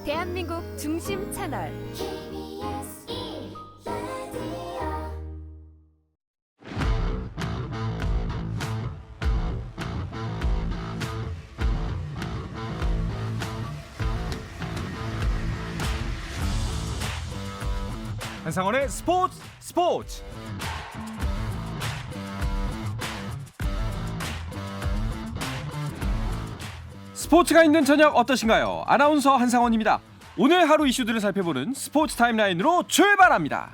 대한민국 중심 채널 KBS 1라디오 한상원의 스포츠. 스포츠가 있는 저녁 어떠신가요? 아나운서 한상원입니다. 오늘 하루 이슈들을 살펴보는 스포츠 타임라인으로 출발합니다.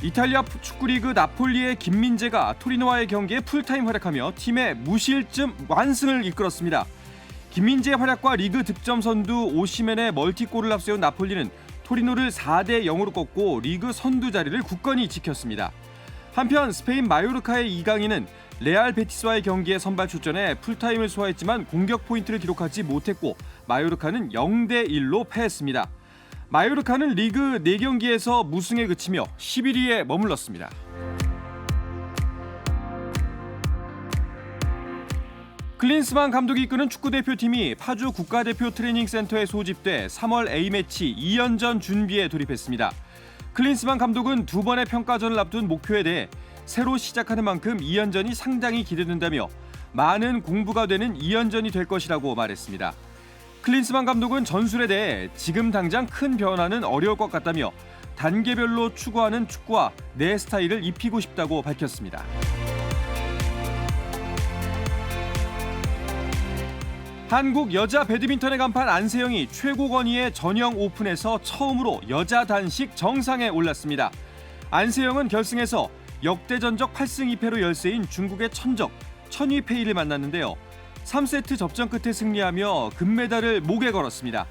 이탈리아 축구리그 나폴리의 김민재가 토리노와의 경기에 풀타임 활약하며 팀의 무실점 완승을 이끌었습니다. 김민재의 활약과 리그 득점 선두 오시멘의 멀티골을 앞세운 나폴리는 토리노를 4대 0으로 꺾고 리그 선두 자리를 굳건히 지켰습니다. 한편 스페인 마요르카의 이강인은 레알 베티스와의 경기에 선발 출전해 풀타임을 소화했지만 공격 포인트를 기록하지 못했고 마요르카는 0대 1로 패했습니다. 마요르카는 리그 4경기에서 무승에 그치며 11위에 머물렀습니다. 클린스만 감독이 이끄는 축구대표팀이 파주 국가대표 트레이닝센터에 소집돼 3월 A매치 2연전 준비에 돌입했습니다. 클린스만 감독은 두 번의 평가전을 앞둔 목표에 대해 새로 시작하는 만큼 2연전이 상당히 기대된다며 많은 공부가 되는 2연전이 될 것이라고 말했습니다. 클린스만 감독은 전술에 대해 지금 당장 큰 변화는 어려울 것 같다며 단계별로 추구하는 축구와 내 스타일을 입히고 싶다고 밝혔습니다. 한국 여자 배드민턴의 간판 안세영이 최고 권위의 전형 오픈에서 처음으로 여자 단식 정상에 올랐습니다. 안세영은 결승에서 역대전적 8승 2패로 열세인 중국의 천적 천위페이를 만났는데요. 3세트 접전 끝에 승리하며 금메달을 목에 걸었습니다.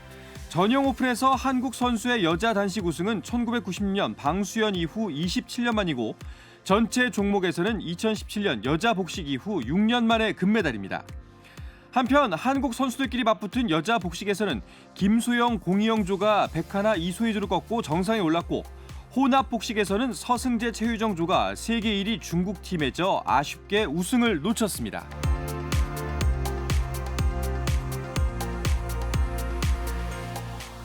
전형 오픈에서 한국 선수의 여자 단식 우승은 1996년 방수연 이후 27년 만이고 전체 종목에서는 2017년 여자 복식 이후 6년 만의 금메달입니다. 한편 한국 선수들끼리 맞붙은 여자 복식에서는 김소영, 공희영조가 백하나 이소희조를 꺾고 정상에 올랐고 혼합 복식에서는 서승재, 최유정조가 세계 1위 중국팀에 져 아쉽게 우승을 놓쳤습니다.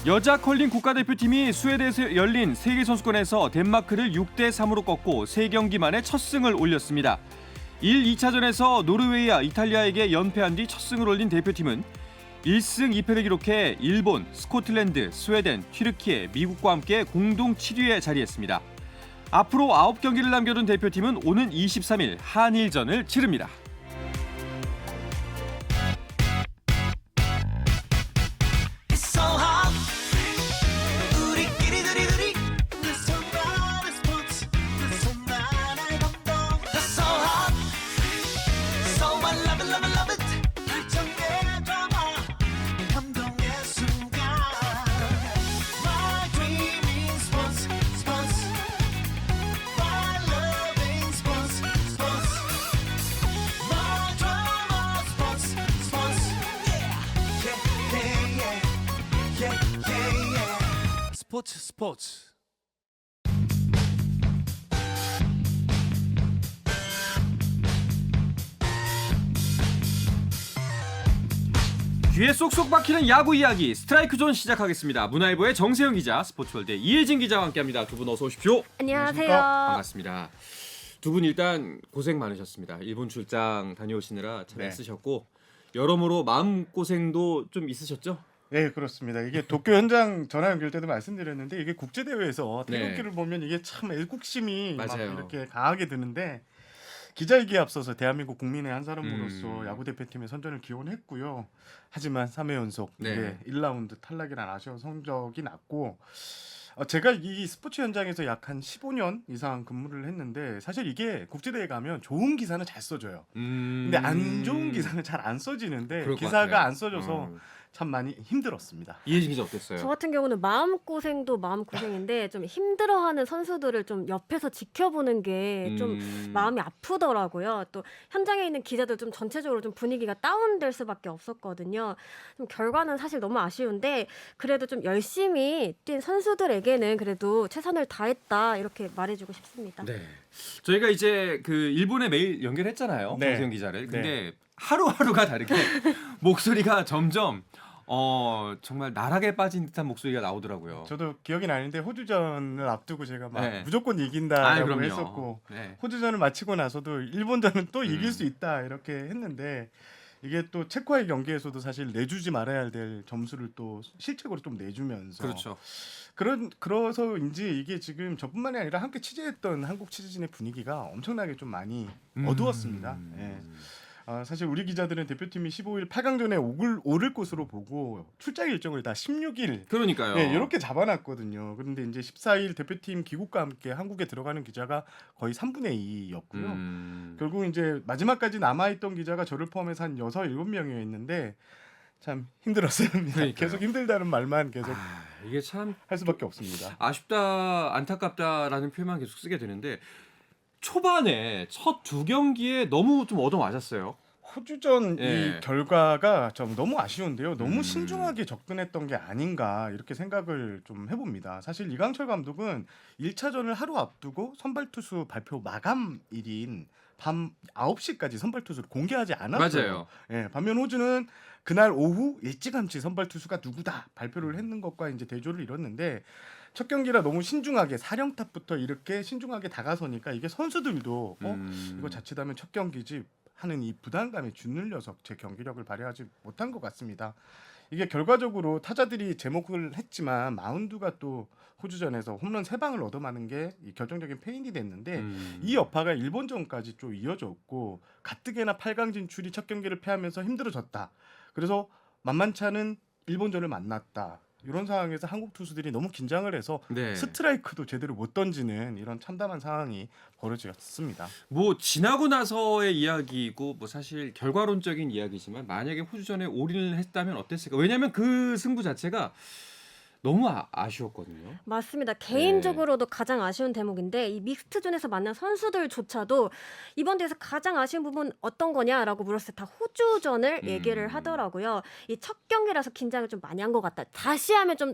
여자 컬링 국가대표팀이 스웨덴에서 열린 세계선수권에서 덴마크를 6대 3으로 꺾고 3경기 만에 첫 승을 올렸습니다. 1, 2차전에서 노르웨이와 이탈리아에게 연패한 뒤 첫 승을 올린 대표팀은 1승 2패를 기록해 일본, 스코틀랜드, 스웨덴, 튀르키예, 미국과 함께 공동 7위에 자리했습니다. 앞으로 9경기를 남겨둔 대표팀은 오는 23일 한일전을 치릅니다. 스포츠 귀에 쏙쏙 박히는 야구 이야기 스트라이크 존 시작하겠습니다. 문화일보의 정세영 기자, 스포츠월드의 이혜진 기자와 함께합니다. 두 분 어서 오십시오. 안녕하세요. 반갑습니다. 두 분 일단 고생 많으셨습니다. 일본 출장 다녀오시느라 참 네. 애쓰셨고 여러모로 마음 고생도 좀 있으셨죠? 네, 그렇습니다. 이게 도쿄 현장 전화 연결 때도 말씀드렸는데 이게 국제 대회에서 네. 태극기를 보면 이게 참 애국심이 막 맞아요. 이렇게 강하게 드는데 기자회기에 앞서서 대한민국 국민의 한 사람으로서 음. 야구 대표팀의 선전을 기원했고요. 하지만 3회 연속 네. 1라운드 탈락이란 아쉬운 성적이 났고 제가 이 스포츠 현장에서 약 한 15년 이상 근무를 했는데 사실 이게 국제대회 가면 좋은 기사는 잘 써줘요. 근데 안 좋은 기사는 잘 안 써지는데 그럴 것 기사가 같아요. 안 써져서 참 많이 힘들었습니다. 이혜진 기자 어땠어요? 저 같은 경우는 마음고생도 마음고생인데 좀 힘들어하는 선수들을 좀 옆에서 지켜보는 게 좀 마음이 아프더라고요. 또 현장에 있는 기자들 좀 전체적으로 좀 분위기가 다운될 수밖에 없었거든요. 좀 결과는 사실 너무 아쉬운데 그래도 좀 열심히 뛴 선수들에게는 그래도 최선을 다했다 이렇게 말해주고 싶습니다. 네. 저희가 이제 그 일본에 매일 연결했잖아요. 네. 정세영 기자를. 근데 하루하루가 다르게 목소리가 점점 정말 나락에 빠진 듯한 목소리가 나오더라고요. 저도 기억이 나는데 호주전을 앞두고 제가 막 네. 무조건 아이, 이긴다라고 그럼요. 했었고 네. 호주전을 마치고 나서도 일본전은 또 이길 수 있다 이렇게 했는데 이게 또 체코와의 경기에서도 사실 내주지 말아야 될 점수를 또 실책으로 좀 내주면서 그렇죠. 그래서인지 이게 지금 저뿐만이 아니라 함께 취재했던 한국 취재진의 분위기가 엄청나게 좀 많이 어두웠습니다. 예. 사실 우리 기자들은 대표팀이 15일 8강전에 오를 것으로 보고 출장 일정을 다 16일 그러니까요. 이렇게 잡아놨거든요. 그런데 이제 14일 대표팀 귀국과 함께 한국에 들어가는 기자가 거의 3분의 2였고요. 결국 이제 마지막까지 남아있던 기자가 저를 포함해서 한 6, 7명이었는데 참 힘들었습니다. 그러니까요. 계속 힘들다는 말만 계속 이게 참 할 수밖에 없습니다. 아쉽다, 안타깝다라는 표현만 계속 쓰게 되는데 초반에 첫 두 경기에 너무 좀 얻어맞았어요. 호주전 예. 이 결과가 좀 너무 아쉬운데요. 너무 신중하게 접근했던 게 아닌가 이렇게 생각을 좀 해봅니다. 사실 이강철 감독은 1차전을 하루 앞두고 선발 투수 발표 마감일인 밤 9시까지 선발 투수를 공개하지 않았어요. 맞아요. 예, 반면 호주는 그날 오후 일찌감치 선발 투수가 누구다 발표를 했는 것과 이제 대조를 이뤘는데 첫 경기라 너무 신중하게 사령탑부터 이렇게 신중하게 다가서니까 이게 선수들도 이거 자칫하면 첫 경기지 하는 이 부담감에 짓눌려서 제 경기력을 발휘하지 못한 것 같습니다. 이게 결과적으로 타자들이 제목을 했지만 마운드가 또 호주전에서 홈런 3방을 얻어맞는 게 이 결정적인 패인이 됐는데 이 여파가 일본전까지 좀 이어졌고 가뜩이나 8강 진출이 첫 경기를 패하면서 힘들어졌다. 그래서 만만치 않은 일본전을 만났다. 이런 상황에서 한국 투수들이 너무 긴장을 해서 네. 스트라이크도 제대로 못 던지는 이런 참담한 상황이 벌어졌습니다. 뭐 지나고 나서의 이야기이고 뭐 사실 결과론적인 이야기지만 만약에 호주전에 올인을 했다면 어땠을까? 왜냐하면 그 승부 자체가 너무 아쉬웠거든요. 맞습니다. 개인적으로도 가장 아쉬운 대목인데 이 믹스트존에서 만난 선수들조차도 이번 대회에서 가장 아쉬운 부분 어떤 거냐라고 물었을 때 다 호주전을 얘기를 하더라고요. 이 첫 경기라서 긴장을 좀 많이 한 것 같다. 다시 하면 좀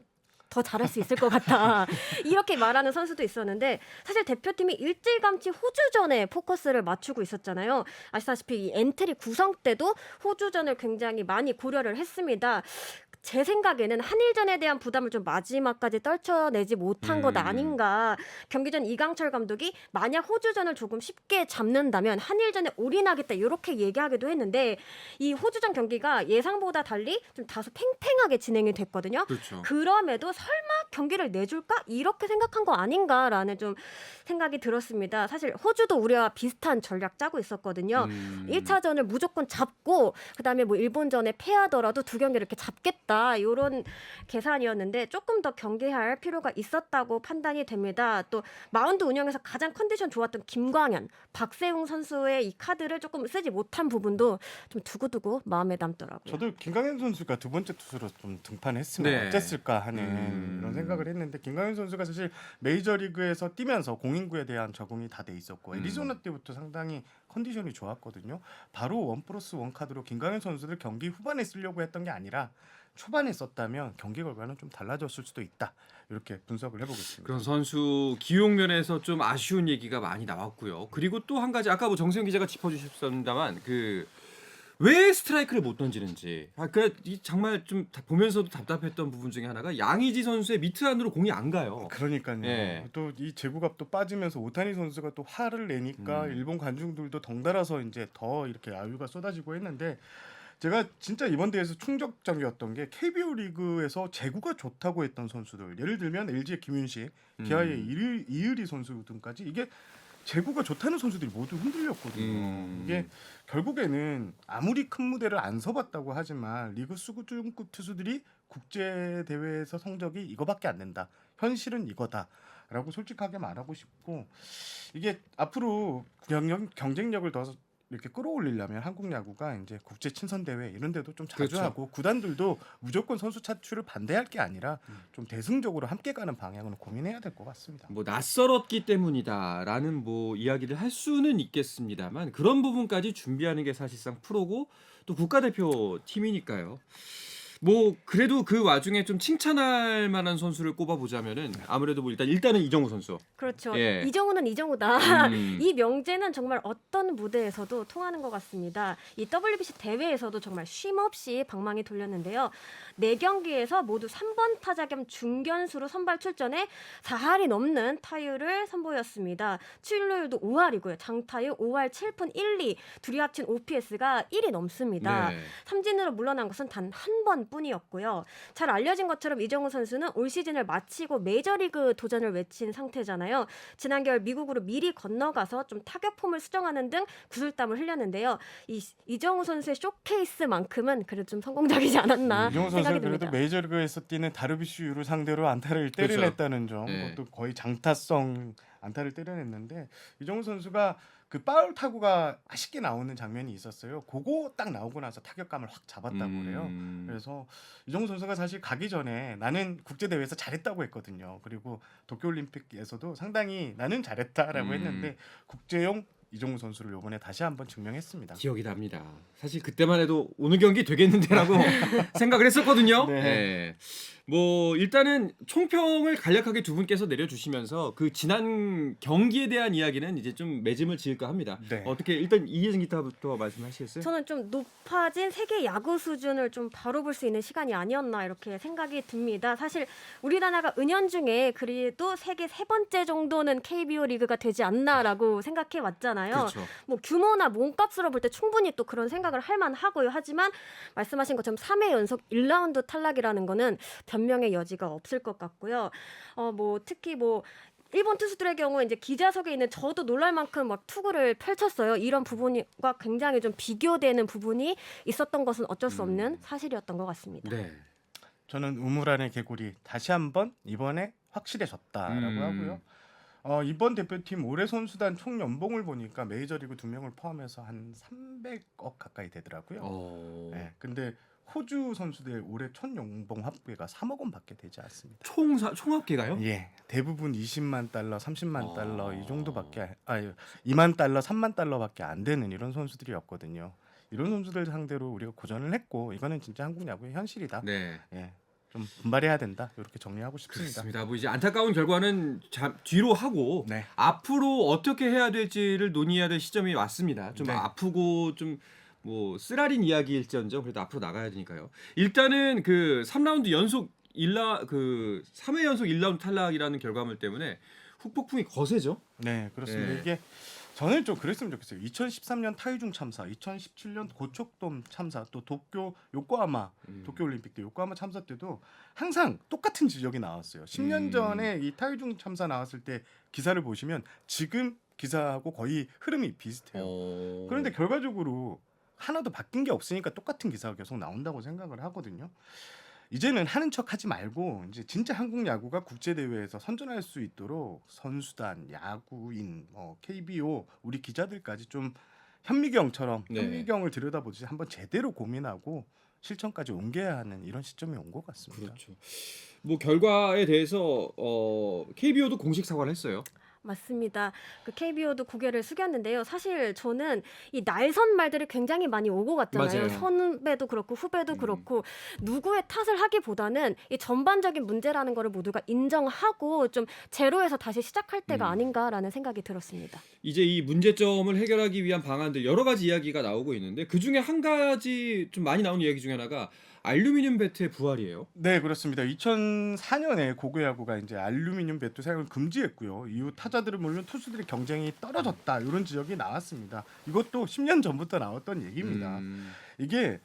더 잘할 수 있을 것 같다. 이렇게 말하는 선수도 있었는데 사실 대표팀이 일찌감치 호주전에 포커스를 맞추고 있었잖아요. 아시다시피 이 엔트리 구성 때도 호주전을 굉장히 많이 고려를 했습니다. 제 생각에는 한일전에 대한 부담을 좀 마지막까지 떨쳐내지 못한 것 아닌가. 경기 전 이강철 감독이 만약 호주전을 조금 쉽게 잡는다면 한일전에 올인하겠다 이렇게 얘기하기도 했는데 이 호주전 경기가 예상보다 달리 좀 다소 팽팽하게 진행이 됐거든요. 그렇죠. 그럼에도 설마 경기를 내줄까? 이렇게 생각한 거 아닌가라는 좀 생각이 들었습니다. 사실 호주도 우리와 비슷한 전략 짜고 있었거든요. 1차전을 무조건 잡고 그다음에 뭐 일본전에 패하더라도 두 경기를 이렇게 잡겠다. 이런 계산이었는데 조금 더 경계할 필요가 있었다고 판단이 됩니다. 또 마운드 운영에서 가장 컨디션 좋았던 김광현, 박세웅 선수의 이 카드를 조금 쓰지 못한 부분도 좀 두고두고 마음에 남더라고요. 저도 김강현 선수가 두 번째 투수로 좀 등판했으면 네. 어땠을까 하는 이런 생각을 했는데 김강현 선수가 사실 메이저리그에서 뛰면서 공인구에 대한 적응이 다 돼 있었고 애리조나 때부터 상당히 컨디션이 좋았거든요. 바로 1+1 카드로 김강현 선수를 경기 후반에 쓰려고 했던 게 아니라 초반에 썼다면 경기 결과는 좀 달라졌을 수도 있다. 이렇게 분석을 해보겠습니다. 그런 선수 기용 면에서 좀 아쉬운 얘기가 많이 나왔고요. 그리고 또 한 가지 아까 뭐 정세영 기자가 짚어주셨습니다만 왜 스트라이크를 못 던지는지 정말 좀 보면서도 답답했던 부분 중에 하나가 양의지 선수의 미트 안으로 공이 안 가요. 그러니까요. 예. 또 이 제구갑도 빠지면서 오타니 선수가 또 화를 내니까 일본 관중들도 덩달아서 이제 더 이렇게 야유가 쏟아지고 했는데 제가 진짜 이번 대회에서 충격적이었던 게 KBO 리그에서 제구가 좋다고 했던 선수들 예를 들면 LG의 김윤식, 기아의 이의리 선수 등까지 이게 제구가 좋다는 선수들이 모두 흔들렸거든요. 이게 결국에는 아무리 큰 무대를 안 서봤다고 하지만 리그 수준급 투수들이 국제 대회에서 성적이 이거밖에 안 된다. 현실은 이거다라고 솔직하게 말하고 싶고 이게 앞으로 경쟁력을 더 이렇게 끌어올리려면 한국 야구가 이제 국제 친선 대회 이런 데도 좀 자주 그렇죠. 하고 구단들도 무조건 선수 차출을 반대할 게 아니라 좀 대승적으로 함께 가는 방향으로 고민해야 될 것 같습니다. 뭐 낯설었기 때문이다라는 뭐 이야기를 할 수는 있겠습니다만 그런 부분까지 준비하는 게 사실상 프로고 또 국가대표 팀이니까요. 뭐 그래도 그 와중에 좀 칭찬할 만한 선수를 꼽아보자면은 아무래도 뭐 일단은 이정우 선수. 그렇죠. 예. 이정우는 이정우다. 음. 이 명제는 정말 어떤 무대에서도 통하는 것 같습니다. 이 WBC 대회에서도 정말 쉼없이 방망이 돌렸는데요. 4경기에서 모두 3번 타자 겸 중견수로 선발 출전해 4할이 넘는 타율을 선보였습니다. 출루율도 5할이고요. 장타율 5할 7푼 1리, 둘이 합친 OPS가 1이 넘습니다. 네. 삼진으로 물러난 것은 단 한 번뿐이었고요. 잘 알려진 것처럼 이정우 선수는 올 시즌을 마치고 메이저리그 도전을 외친 상태잖아요. 지난 겨울 미국으로 미리 건너가서 좀 타격 폼을 수정하는 등 구슬땀을 흘렸는데요. 이정우 선수의 쇼케이스만큼은 그래도 좀 성공적이지 않았나 이정우 생각이 선수는 듭니다. 그래도 메이저리그에서 뛰는 다르비슈유를 상대로 안타를 그렇죠. 때려냈다는 점, 네. 그것도 거의 장타성 안타를 때려냈는데 이정우 선수가 그 파울 타구가 아쉽게 나오는 장면이 있었어요. 그거 딱 나오고 나서 타격감을 확 잡았다고 그래요. 그래서 이정우 선수가 사실 가기 전에 나는 국제 대회에서 잘했다고 했거든요. 그리고 도쿄올림픽에서도 상당히 나는 잘했다라고 했는데 국제용 이정우 선수를 이번에 다시 한번 증명했습니다. 기억이 납니다. 사실 그때만 해도 오늘 경기 되겠는데라고 생각을 했었거든요. 네. 네. 뭐 일단은 총평을 간략하게 두 분께서 내려주시면서 그 지난 경기에 대한 이야기는 이제 좀 매짐을 지을까 합니다. 네. 어떻게 일단 이혜진 기타부터 말씀하시겠어요? 저는 좀 높아진 세계 야구 수준을 좀 바로 볼 수 있는 시간이 아니었나 이렇게 생각이 듭니다. 사실 우리나라가 은연중에 그래도 세계 3번째 정도는 KBO 리그가 되지 않나라고 생각해 왔잖아요. 그렇죠. 뭐 규모나 몸값으로 볼 때 충분히 또 그런 생각을 할 만하고요. 하지만 말씀하신 것처럼 3회 연속 1라운드 탈락이라는 거는 변명의 여지가 없을 것 같고요. 뭐 특히 뭐 일본 투수들의 경우 이제 기자석에 있는 저도 놀랄 만큼 막 투구를 펼쳤어요. 이런 부분과 굉장히 좀 비교되는 부분이 있었던 것은 어쩔 수 없는 사실이었던 것 같습니다. 네. 저는 우물안의 개구리 다시 한번 이번에 확실해졌다라고 하고요. 이번 대표팀 올해 선수단 총 연봉을 보니까 메이저리그 2명을 포함해서 한 300억 가까이 되더라고요. 네, 근데 호주 선수들 올해 총 연봉 합계가 3억 원밖에 되지 않습니다. 총합계가요? 예, 대부분 20만 달러, 30만 달러 이 정도밖에 2만 달러, 3만 달러밖에 안 되는 이런 선수들이었거든요. 이런 선수들 상대로 우리가 고전을 했고 이거는 진짜 한국 야구의 현실이다. 네. 예, 좀 분발해야 된다. 이렇게 정리하고 싶습니다. 그렇습니다. 뭐 이제 안타까운 결과는 뒤로 하고 네. 앞으로 어떻게 해야 될지를 논의해야 될 시점이 왔습니다. 좀 네. 아프고 좀 뭐 쓰라린 이야기일지언정 그래도 앞으로 나가야 되니까요. 일단은 그 3라운드 연속 3회 연속 1라운드 탈락이라는 결과물 때문에 후폭풍이 거세죠. 네, 그렇습니다. 예. 이게 저는 좀 그랬으면 좋겠어요. 2013년 타이중 참사, 2017년 고척돔 참사, 또 도쿄 요코하마 도쿄올림픽 때 요코하마 참사 때도 항상 똑같은 지적이 나왔어요. 10년 전에 이 타이중 참사 나왔을 때 기사를 보시면 지금 기사하고 거의 흐름이 비슷해요. 그런데 결과적으로 하나도 바뀐 게 없으니까 똑같은 기사가 계속 나온다고 생각을 하거든요. 이제는 하는 척 하지 말고 이제 진짜 한국 야구가 국제 대회에서 선전할 수 있도록 선수단, 야구인, KBO 우리 기자들까지 좀 현미경처럼 네. 현미경을 들여다보지 한번 제대로 고민하고 실천까지 옮겨야 하는 이런 시점이 온 것 같습니다. 그렇죠. 뭐 결과에 대해서 KBO도 공식 사과를 했어요. 맞습니다. 그 KBO도 고개를 숙였는데요. 사실 저는 이 날선 말들이 굉장히 많이 오고 갔잖아요. 맞아요. 선배도 그렇고 후배도 그렇고 누구의 탓을 하기보다는 이 전반적인 문제라는 거를 모두가 인정하고 좀 제로에서 다시 시작할 때가 아닌가라는 생각이 들었습니다. 이제 이 문제점을 해결하기 위한 방안들 여러 가지 이야기가 나오고 있는데 그 중에 한 가지 좀 많이 나오는 이야기 중에 하나가 알루미늄 배트의 부활이에요. 네, 그렇습니다. 2004년에 고교야구가 이제 알루미늄 배트 사용을 금지했고요. 이후 타자들은 물론 투수들의 경쟁이 떨어졌다 이런 지적이 나왔습니다. 이것도 10년 전부터 나왔던 얘기입니다. 이게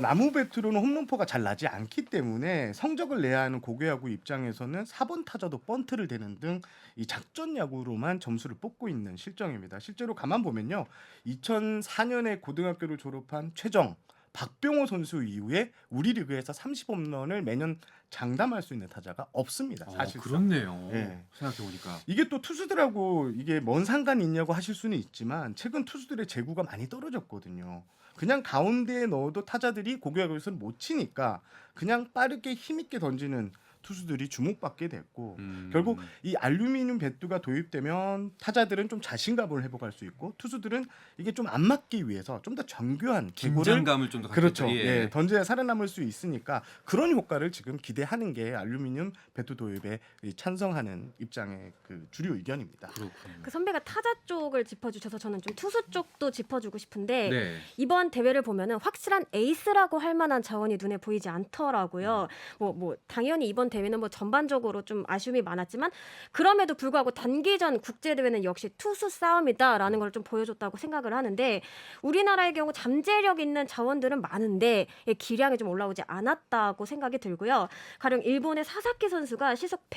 나무 배트로는 홈런포가 잘 나지 않기 때문에 성적을 내야 하는 고교야구 입장에서는 4번 타자도 번트를 대는 등 이 작전 야구로만 점수를 뽑고 있는 실정입니다. 실제로 가만 보면요, 2004년에 고등학교를 졸업한 최정, 박병호 선수 이후에 우리 리그에서 30홈런을 매년 장담할 수 있는 타자가 없습니다. 사실. 그렇네요. 예. 생각해 보니까. 이게 또 투수들하고 이게 뭔 상관이 있냐고 하실 수는 있지만 최근 투수들의 제구가 많이 떨어졌거든요. 그냥 가운데에 넣어도 타자들이 고교야구에서는 못 치니까 그냥 빠르게 힘있게 던지는 투수들이 주목받게 됐고 결국 이 알루미늄 배트가 도입되면 타자들은 좀 자신감을 회복할 수 있고 투수들은 이게 좀 안 맞기 위해서 좀 더 정교한 제구를 긴장감을 좀 더 그렇죠. 갖겠죠. 예, 던져야 살아남을 수 있으니까 그런 효과를 지금 기대하는 게 알루미늄 배트 도입에 찬성하는 입장의 그 주류 의견입니다. 그렇군요. 그 선배가 타자 쪽을 짚어주셔서 저는 좀 투수 쪽도 짚어주고 싶은데 네. 이번 대회를 보면은 확실한 에이스라고 할 만한 자원이 눈에 보이지 않더라고요. 뭐 당연히 이번 대회는 뭐 전반적으로 좀 아쉬움이 많았지만 그럼에도 불구하고 단기전 국제 대회는 역시 투수 싸움이다라는 걸 좀 보여줬다고 생각을 하는데 우리나라의 경우 잠재력 있는 자원들은 많은데 기량이 좀 올라오지 않았다고 생각이 들고요. 가령 일본의 사사키 선수가 시속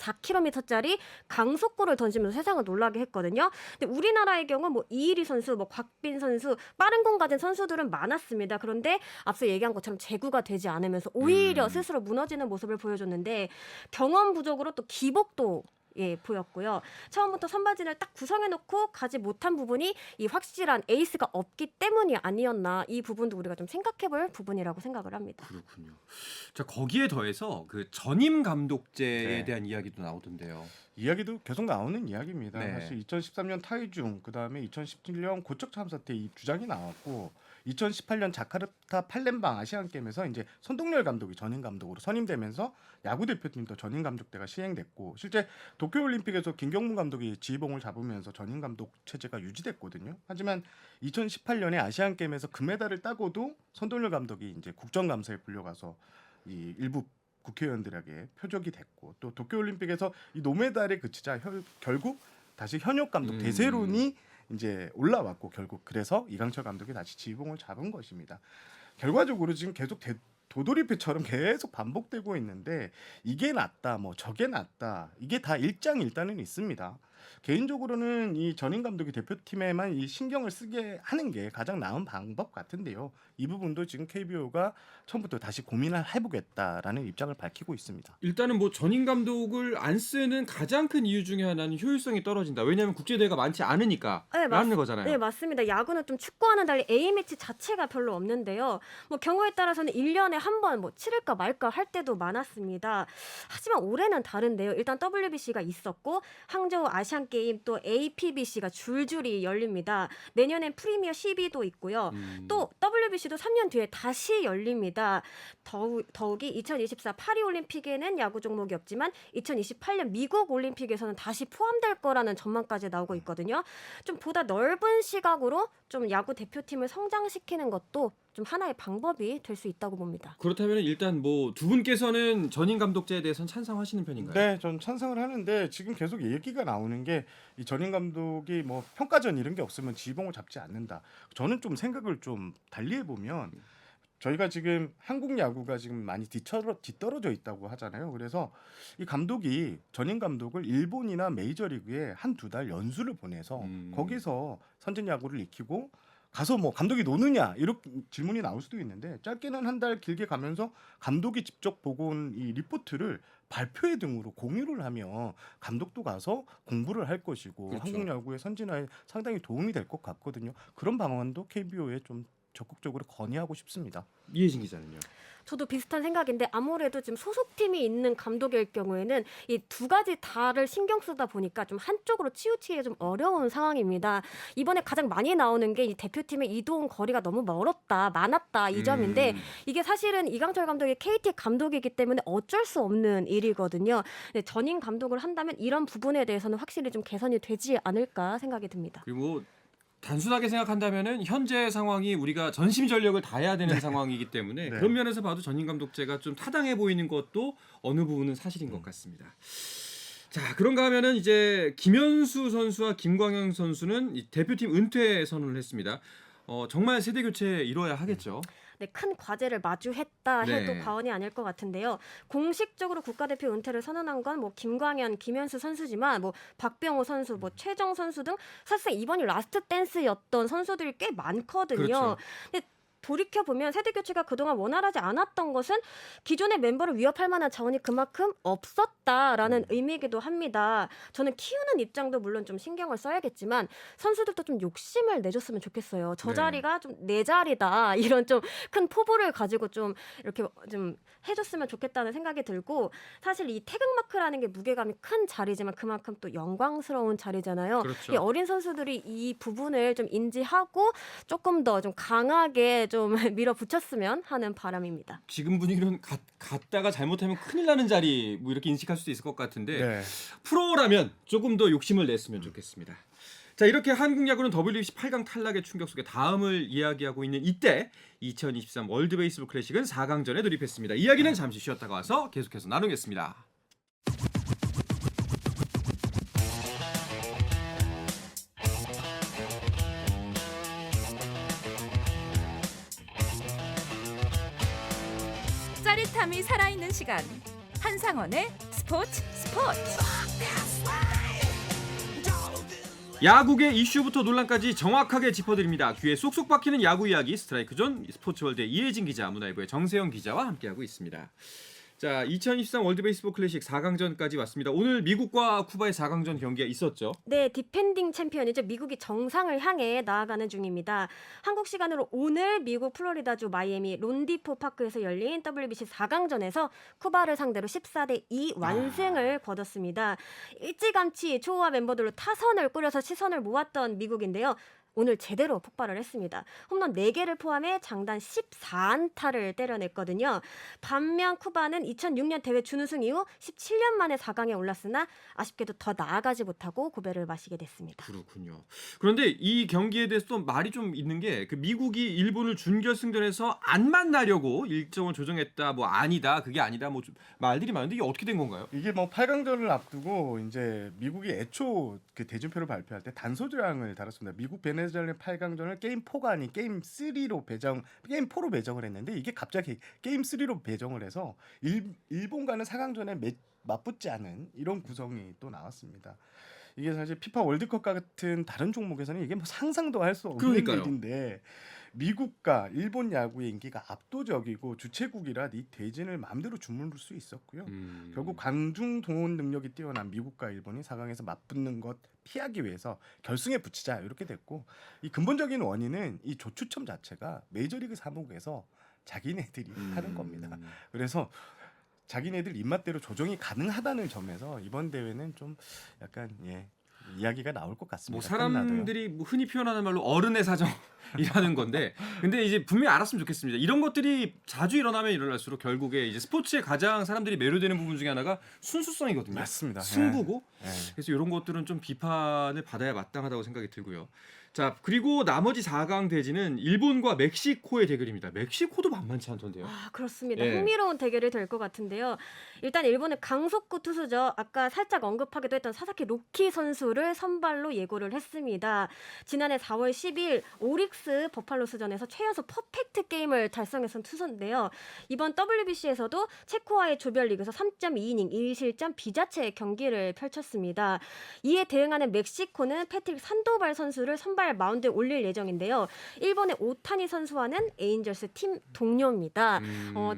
164km짜리 강속구를 던지면서 세상을 놀라게 했거든요. 근데 우리나라의 경우 뭐 이일이 선수, 뭐 곽빈 선수 빠른 공 가진 선수들은 많았습니다. 그런데 앞서 얘기한 것처럼 제구가 되지 않으면서 오히려 스스로 무너지는 모습을 보여줬는데 경험 부족으로 또 기복도 보였고요. 처음부터 선발진을 딱 구성해놓고 가지 못한 부분이 이 확실한 에이스가 없기 때문이 아니었나 이 부분도 우리가 좀 생각해볼 부분이라고 생각을 합니다. 그렇군요. 자 거기에 더해서 그 전임 감독제에 네. 대한 이야기도 나오던데요. 이야기도 계속 나오는 이야기입니다. 네. 사실 2013년 타이중, 그다음에 2017년 고척 참사 때 이 주장이 나왔고 2018년 자카르타 팔렘방 아시안 게임에서 이제 손동열 감독이 전임 감독으로 선임되면서 야구 대표팀도 전임 감독제가 시행됐고 실제 도쿄 올림픽에서 김경문 감독이 지휘봉을 잡으면서 전임 감독 체제가 유지됐거든요. 하지만 2018년에 아시안 게임에서 금메달을 따고도 손동열 감독이 이제 국정감사에 불려가서 이 일부 국회의원들에게 표적이 됐고 또 도쿄올림픽에서 이 노메달에 그치자 결국 다시 현역 감독 대세론이 이제 올라왔고 결국 그래서 이강철 감독이 다시 지휘봉을 잡은 것입니다. 결과적으로 지금 계속 도돌이표처럼 계속 반복되고 있는데 이게 낫다, 뭐 저게 낫다 이게 다 일장일단은 있습니다. 개인적으로는 이 전임 감독이 대표팀에만 이 신경을 쓰게 하는 게 가장 나은 방법 같은데요. 이 부분도 지금 KBO가 처음부터 다시 고민을 해보겠다라는 입장을 밝히고 있습니다. 일단은 뭐 전임 감독을 안 쓰는 가장 큰 이유 중에 하나는 효율성이 떨어진다. 왜냐하면 국제대회가 많지 않으니까 라는 거잖아요. 네, 맞습니다. 야구는 좀 축구와는 달리 A매치 자체가 별로 없는데요. 뭐 경우에 따라서는 1년에 한 번 뭐 치를까 말까 할 때도 많았습니다. 하지만 올해는 다른데요. 일단 WBC가 있었고 항저우 아시안 게임 또 APBC가 줄줄이 열립니다. 내년엔 프리미어 12도 있고요. 또 WBC도 3년 뒤에 다시 열립니다. 더욱이 2024 파리 올림픽에는 야구 종목이 없지만 2028년 미국 올림픽에서는 다시 포함될 거라는 전망까지 나오고 있거든요. 좀 보다 넓은 시각으로 좀 야구 대표팀을 성장시키는 것도 좀 하나의 방법이 될 수 있다고 봅니다. 그렇다면 일단 뭐 두 분께서는 전임 감독제에 대해서는 찬성하시는 편인가요? 네, 전 찬성을 하는데 지금 계속 얘기가 나오는 게 이 전임 감독이 뭐 평가전 이런 게 없으면 지휘봉을 잡지 않는다. 저는 좀 생각을 좀 달리 해보면 저희가 지금 한국 야구가 지금 많이 뒤떨어져 있다고 하잖아요. 그래서 이 감독이 전임 감독을 일본이나 메이저리그에 한두 달 연수를 보내서 거기서 선진 야구를 익히고 가서 뭐 감독이 노느냐 이렇게 질문이 나올 수도 있는데 짧게는 한 달 길게 가면서 감독이 직접 보고 온 이 리포트를 발표회 등으로 공유를 하면 감독도 가서 공부를 할 것이고 그렇죠. 한국 야구의 선진화에 상당히 도움이 될 것 같거든요. 그런 방안도 KBO에 좀 적극적으로 건의하고 싶습니다. 이혜진 기자는요? 저도 비슷한 생각인데 아무래도 지금 소속팀이 있는 감독일 경우에는 이 두 가지 다를 신경 쓰다 보니까 좀 한쪽으로 치우치기 좀 어려운 상황입니다. 이번에 가장 많이 나오는 게 이 대표팀의 이동 거리가 너무 많았다 이 점인데 이게 사실은 이강철 감독이 KT 감독이기 때문에 어쩔 수 없는 일이거든요. 전임 감독을 한다면 이런 부분에 대해서는 확실히 좀 개선이 되지 않을까 생각이 듭니다. 그리고 단순하게 생각한다면은 현재 상황이 우리가 전심전력을 다해야 되는 상황이기 때문에 그런 면에서 봐도 전임 감독제가 좀 타당해 보이는 것도 어느 부분은 사실인 것 같습니다. 자, 그런가 하면은 이제 김현수 선수와 김광현 선수는 이 대표팀 은퇴 선언을 했습니다. 정말 세대 교체 이뤄야 하겠죠. 네, 큰 과제를 마주했다 해도 네. 과언이 아닐 것 같은데요. 공식적으로 국가대표 은퇴를 선언한 건 뭐 김광현, 김현수 선수지만 뭐 박병호 선수, 뭐 최정 선수 등 사실상 이번이 라스트 댄스였던 선수들이 꽤 많거든요. 그렇죠. 근데 돌이켜보면 세대 교체가 그동안 원활하지 않았던 것은 기존의 멤버를 위협할 만한 자원이 그만큼 없었다라는 의미이기도 합니다. 저는 키우는 입장도 물론 좀 신경을 써야겠지만 선수들도 좀 욕심을 내줬으면 좋겠어요. 저 네. 자리가 좀 내 자리다 이런 좀 큰 포부를 가지고 좀 이렇게 좀 해줬으면 좋겠다는 생각이 들고 사실 이 태극마크라는 게 무게감이 큰 자리지만 그만큼 또 영광스러운 자리잖아요. 그렇죠. 이 어린 선수들이 이 부분을 좀 인지하고 조금 더 좀 강하게 좀 밀어붙였으면 하는 바람입니다. 지금 분위기는 갔다가 잘못하면 큰일 나는 자리 뭐 이렇게 인식할 수도 있을 것 같은데 네. 프로라면 조금 더 욕심을 냈으면 좋겠습니다. 자, 이렇게 한국 야구는 WBC 8강 탈락의 충격 속에 다음을 이야기하고 있는 이때 2023 월드 베이스볼 클래식은 4강전에 돌입했습니다. 이야기는 잠시 쉬었다가 와서 계속해서 나누겠습니다. 짜릿함이 살아있는 시간. 한상원의 스포츠. 야구계 이슈부터 논란까지 정확하게 짚어드립니다. 귀에 쏙쏙 박히는 야구 이야기 스트라이크존 스포츠월드의 이혜진 기자, 문화일보의 정세영 기자와 함께하고 있습니다. 자, 2023 월드 베이스볼 클래식 4강전까지 왔습니다. 오늘 미국과 쿠바의 4강전 경기가 있었죠. 네, 디펜딩 챔피언이죠. 미국이 정상을 향해 나아가는 중입니다. 한국 시간으로 오늘 미국 플로리다주 마이애미 론디포 파크에서 열린 WBC 4강전에서 쿠바를 상대로 14대2 완승을 거뒀습니다. 일찌감치 초호화 멤버들로 타선을 꾸려서 시선을 모았던 미국인데요. 오늘 제대로 폭발을 했습니다. 홈런 4개를 포함해 장단 14안타를 때려냈거든요. 반면 쿠바는 2006년 대회 준우승 이후 17년 만에 4강에 올랐으나 아쉽게도 더 나아가지 못하고 고배를 마시게 됐습니다. 그렇군요. 그런데 이 경기에 대해서 또 말이 좀 있는 게 그 미국이 일본을 준결승전에서 안 만나려고 일정을 조정했다, 뭐 아니다, 그게 아니다, 뭐 좀 말들이 많은데 이게 어떻게 된 건가요? 이게 뭐 8강전을 앞두고 이제 미국이 애초 그 대진표를 발표할 때 단소장을 달았습니다. 미국 베네수엘라 8강전을 게임 4가 아닌 게임 3로 게임 4로 배정을 했는데 이게 갑자기 게임 3로 배정을 해서 일본과는 4강전에 맞붙지 않은 이런 구성이 또 나왔습니다. 이게 사실 피파 월드컵 같은 다른 종목에서는 이게 뭐 상상도 할 수 없는 그러니까요. 일인데 미국과 일본 야구의 인기가 압도적이고 주최국이라 이 대진을 마음대로 주무를 수 있었고요. 결국 관중 동원 능력이 뛰어난 미국과 일본이 4강에서 맞붙는 것 피하기 위해서 결승에 붙이자 이렇게 됐고 이 근본적인 원인은 이 조추첨 자체가 메이저리그 사무국에서 자기네들이 하는 겁니다. 그래서 자기네들 입맛대로 조정이 가능하다는 점에서 이번 대회는 좀 약간 이야기가 나올 것 같습니다. 뭐 사람들이 뭐 흔히 표현하는 말로 어른의 사정이라는 건데, 근데 이제 분명히 알았으면 좋겠습니다. 이런 것들이 자주 일어나면 일어날수록 결국에 이제 스포츠에 가장 사람들이 매료되는 부분 중에 하나가 순수성이거든요. 맞습니다. 승부고. 예. 그래서 이런 것들은 좀 비판을 받아야 마땅하다고 생각이 들고요. 자, 그리고 나머지 4강 대진은 일본과 멕시코의 대결입니다. 멕시코도 만만치 않던데요. 아, 그렇습니다. 예. 흥미로운 대결이 될 것 같은데요. 일단 일본은 강속구 투수죠. 아까 살짝 언급하기도 했던 사사키 로키 선수를 선발로 예고를 했습니다. 지난해 4월 10일 오릭스 버팔로스전에서 최연소 퍼펙트 게임을 달성했던 투수인데요. 이번 WBC에서도 체코와의 조별리그에서 3.2이닝 1실점 비자체 경기를 펼쳤습니다. 이에 대응하는 멕시코는 패트릭 산도발 선수를 선발 마운드에 올릴 예정인데요. 일본의 오타니 선수와는 에인절스 팀 동료입니다.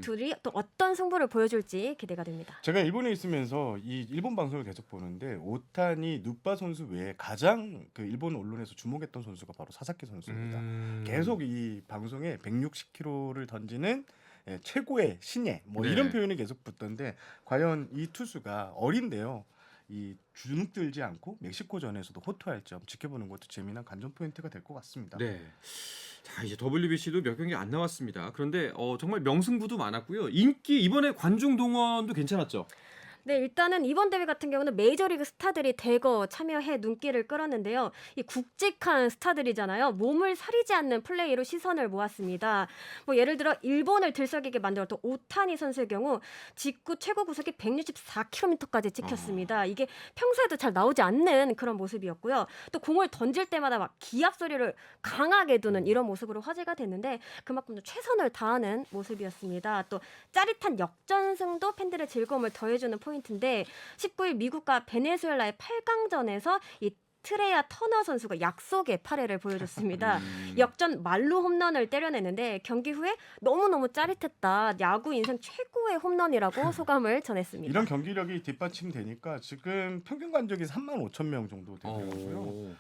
둘이 또 어떤 승부를 보여줄지 기대가 됩니다. 제가 일본에 있으면서 이 일본 방송을 계속 보는데 오타니 누빠 선수 외에 가장 그 일본 언론에서 주목했던 선수가 바로 사사키 선수입니다. 계속 이 방송에 160km를 던지는 최고의 신예 뭐 네. 이런 표현이 계속 붙던데 과연 이 투수가 어린데요. 이 주눅들지 않고 멕시코전에서도 호투할 점 지켜보는 것도 재미난 관전 포인트가 될 것 같습니다. 네. 자, 이제 WBC도 몇 경기 안 나왔습니다. 그런데 정말 명승부도 많았고요. 인기 이번에 관중 동원도 괜찮았죠. 네, 일단은 이번 대회 같은 경우는 메이저리그 스타들이 대거 참여해 눈길을 끌었는데요. 이 굵직한 스타들이잖아요. 몸을 사리지 않는 플레이로 시선을 모았습니다. 뭐 예를 들어 일본을 들썩이게 만들었던 오타니 선수의 경우 직구 최고 구속이 164km까지 찍혔습니다. 이게 평소에도 잘 나오지 않는 그런 모습이었고요. 또 공을 던질 때마다 막 기합 소리를 강하게 두는 이런 모습으로 화제가 됐는데 그만큼 최선을 다하는 모습이었습니다. 또 짜릿한 역전승도 팬들의 즐거움을 더해주는 포인트인데 19일 미국과 베네수엘라의 8강전에서 이 트레야 터너 선수가 약속의 팔회를 보여줬습니다. 역전 말루 홈런을 때려내는데 경기 후에 너무너무 짜릿했다. 야구 인생 최고의 홈런이라고 소감을 전했습니다. 이런 경기력이 뒷받침되니까 지금 평균 관중이 35,000명 정도 되고요.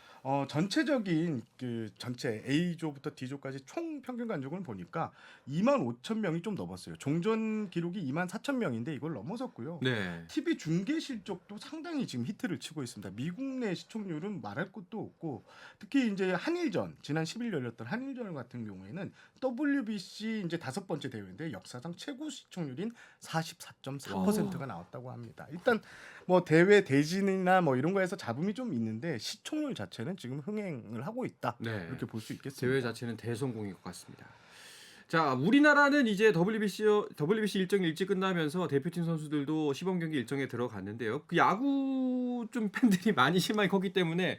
전체적인 그 전체 A조부터 D조까지 총 평균 관중을 보니까 25,000명이 좀 넘었어요. 종전 기록이 24,000명인데 이걸 넘어섰고요. 네. TV 중계 실적도 상당히 지금 히트를 치고 있습니다. 미국 내 시청률은 말할 것도 없고 특히 이제 한일전 지난 10일 열렸던 한일전 같은 경우에는 WBC 이제 5번째 대회인데 역사상 최고 시청률인 44.4%가 나왔다고 합니다. 일단 뭐 대회 대진이나 뭐 이런 거에서 잡음이 좀 있는데 시청률 자체는 지금 흥행을 하고 있다. 네. 이렇게 볼 수 있겠습니다. 대회 자체는 대성공인 것 같습니다. 자, 우리나라는 이제 WBC 일정이 일찍 끝나면서 대표팀 선수들도 시범 경기 일정에 들어갔는데요. 그 야구 좀 팬들이 많이 실망이 컸기 때문에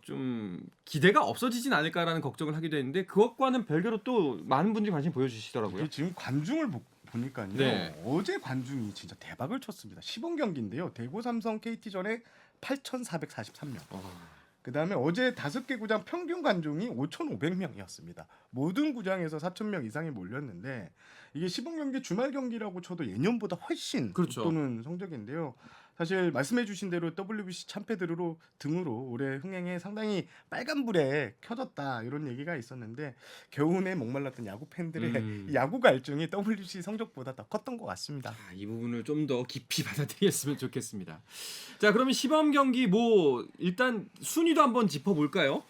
좀 기대가 없어지진 않을까라는 걱정을 하기도 했는데 그것과는 별개로 또 많은 분들이 관심 보여주시더라고요. 이게 지금 관중을 보니까요. 네. 어제 관중이 진짜 대박을 쳤습니다. 시범 경기인데요. 대구 삼성 KT전에 8,443명. 그다음에 어제 5개 구장 평균 관중이 5,500명이었습니다. 모든 구장에서 4,000명 이상이 몰렸는데 이게 시범 경기 주말 경기라고 쳐도 예년보다 훨씬 그렇죠. 웃도는 성적인데요. 사실 말씀해주신 대로 WBC 참패들로 등으로 올해 흥행에 상당히 빨간불에 켜졌다 이런 얘기가 있었는데 겨우내 목말랐던 야구 팬들의 이 야구 갈증이 WBC 성적보다 더 컸던 것 같습니다. 이 부분을 좀 더 깊이 받아들였으면 좋겠습니다. 자, 그러면 시범 경기 뭐 일단 순위도 한번 짚어볼까요?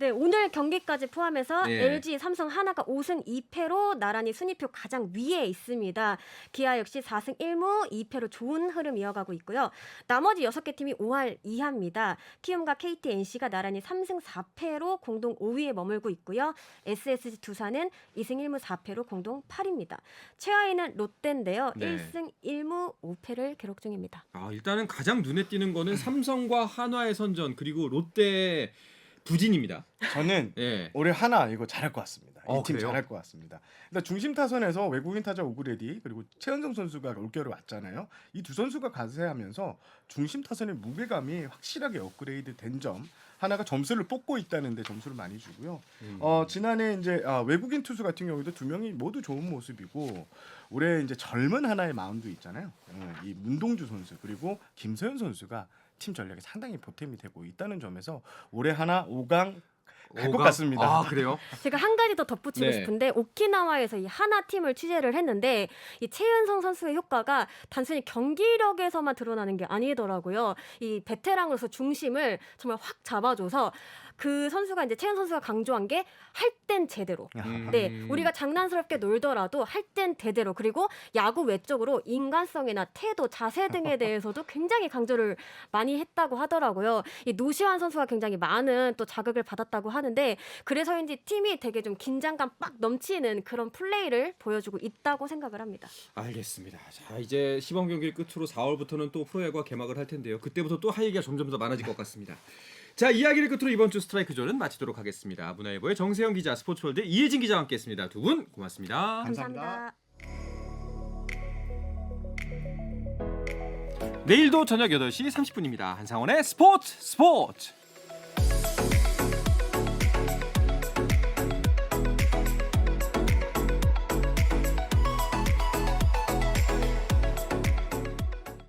네, 오늘 경기까지 포함해서 네. LG, 삼성, 하나가 5승 2패로 나란히 순위표 가장 위에 있습니다. 기아 역시 4승 1무 2패로 좋은 흐름 이어가고 있고요. 나머지 6개 팀이 5할 이하입니다. 키움과 KT, NC가 나란히 3승 4패로 공동 5위에 머물고 있고요. SSG 두산은 2승 1무 4패로 공동 8위입니다. 최하위는 롯데인데요. 네. 1승 1무 5패를 기록 중입니다. 일단은 가장 눈에 띄는 거는 삼성과 한화의 선전 그리고 롯데 부진입니다. 저는 예. 올해 하나 이거 잘할 것 같습니다. 이 팀 그래요? 잘할 것 같습니다. 일단 중심 타선에서 외국인 타자 오그레디 그리고 최은성 선수가 올겨울에 왔잖아요. 이 두 선수가 가세하면서 중심 타선의 무게감이 확실하게 업그레이드 된 점 하나가 점수를 뽑고 있다는데 점수를 많이 주고요. 지난해 이제 외국인 투수 같은 경우도 2명이 모두 좋은 모습이고 올해 이제 젊은 하나의 마운드 있잖아요. 이 문동주 선수 그리고 김서현 선수가 팀 전략에 상당히 보탬이 되고 있다는 점에서 올해 하나 5강 갈 것 같습니다. 그래요? 제가 한 가지 더 덧붙이고 네. 싶은데 오키나와에서 이 하나 팀을 취재를 했는데 이 최은성 선수의 효과가 단순히 경기력에서만 드러나는 게 아니더라고요. 이 베테랑으로서 중심을 정말 확 잡아줘서 그 선수가 이제 최은 선수가 강조한 게 할 땐 제대로. 네, 우리가 장난스럽게 놀더라도 할 땐 제대로. 그리고 야구 외적으로 인간성이나 태도, 자세 등에 대해서도 굉장히 강조를 많이 했다고 하더라고요. 이 노시환 선수가 굉장히 많은 또 자극을 받았다고 하는데 그래서인지 팀이 되게 좀 긴장감 빡 넘치는 그런 플레이를 보여주고 있다고 생각을 합니다. 알겠습니다. 자, 이제 시범 경기 끝으로 4월부터는 또 프로야구가 개막을 할 텐데요. 그때부터 또 할 얘기가 점점 더 많아질 것 같습니다. 자, 이야기를 끝으로 이번 주 스트라이크 존은 마치도록 하겠습니다. 문화일보의 정세영 기자, 스포츠월드 이혜진 기자와 함께했습니다. 두 분 고맙습니다. 감사합니다. 내일도 저녁 8시 30분입니다. 한상원의 스포츠.